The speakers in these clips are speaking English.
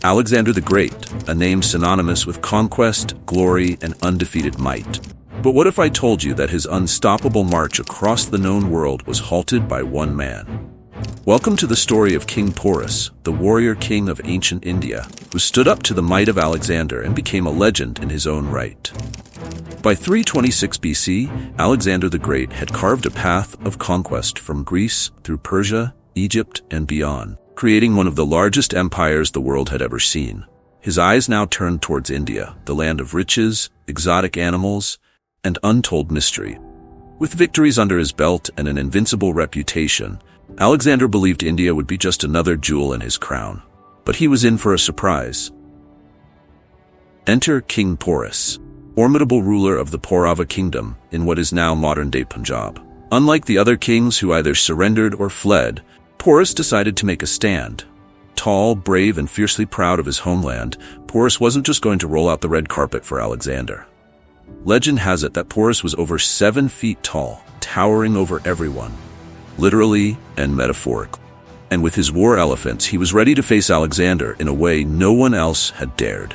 Alexander the Great, a name synonymous with conquest, glory, and undefeated might. But what if I told you that his unstoppable march across the known world was halted by one man? Welcome to the story of King Porus, the warrior king of ancient India, who stood up to the might of Alexander and became a legend in his own right. By 326 BC, Alexander the Great had carved a path of conquest from Greece through Persia, Egypt, and beyond, creating one of the largest empires the world had ever seen. His eyes now turned towards India, the land of riches, exotic animals, and untold mystery. With victories under his belt and an invincible reputation, Alexander believed India would be just another jewel in his crown. But he was in for a surprise. Enter King Porus, formidable ruler of the Paurava kingdom in what is now modern-day Punjab. Unlike the other kings who either surrendered or fled, Porus decided to make a stand. Tall, brave, and fiercely proud of his homeland, Porus wasn't just going to roll out the red carpet for Alexander. Legend has it that Porus was over 7 feet tall, towering over everyone, literally and metaphorically. And with his war elephants, he was ready to face Alexander in a way no one else had dared.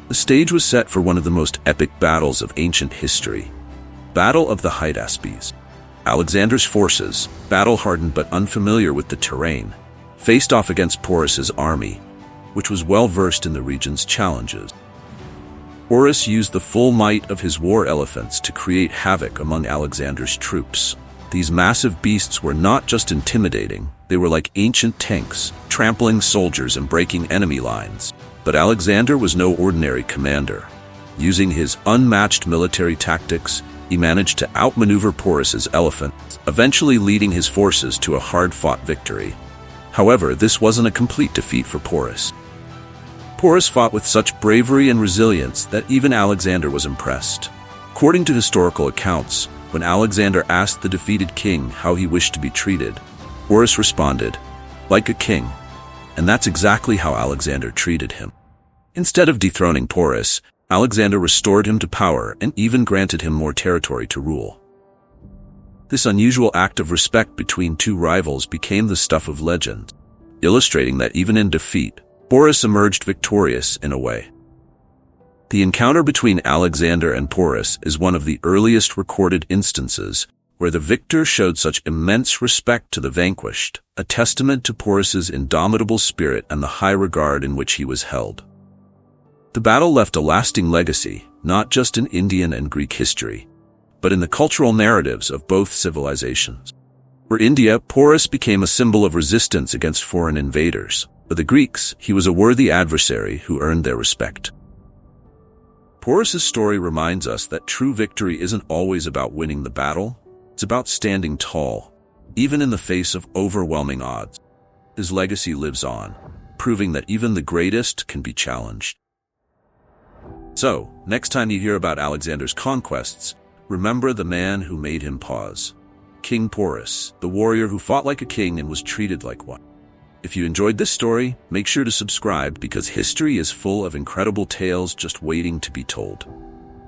The stage was set for one of the most epic battles of ancient history, Battle of the Hydaspes. Alexander's forces, battle-hardened but unfamiliar with the terrain, faced off against Porus's army, which was well-versed in the region's challenges. Porus used the full might of his war elephants to create havoc among Alexander's troops. These massive beasts were not just intimidating, they were like ancient tanks, trampling soldiers and breaking enemy lines. But Alexander was no ordinary commander. Using his unmatched military tactics, he managed to outmaneuver Porus's elephants, eventually leading his forces to a hard-fought victory. However, this wasn't a complete defeat for Porus. Porus fought with such bravery and resilience that even Alexander was impressed. According to historical accounts, when Alexander asked the defeated king how he wished to be treated, Porus responded, "Like a king." And that's exactly how Alexander treated him. Instead of dethroning Porus, Alexander restored him to power and even granted him more territory to rule. This unusual act of respect between two rivals became the stuff of legend, illustrating that even in defeat, Porus emerged victorious in a way. The encounter between Alexander and Porus is one of the earliest recorded instances where the victor showed such immense respect to the vanquished, a testament to Porus's indomitable spirit and the high regard in which he was held. The battle left a lasting legacy, not just in Indian and Greek history, but in the cultural narratives of both civilizations. For India, Porus became a symbol of resistance against foreign invaders. For the Greeks, he was a worthy adversary who earned their respect. Porus's story reminds us that true victory isn't always about winning the battle, it's about standing tall, even in the face of overwhelming odds. His legacy lives on, proving that even the greatest can be challenged. So, next time you hear about Alexander's conquests, remember the man who made him pause. King Porus, the warrior who fought like a king and was treated like one. If you enjoyed this story, make sure to subscribe because history is full of incredible tales just waiting to be told.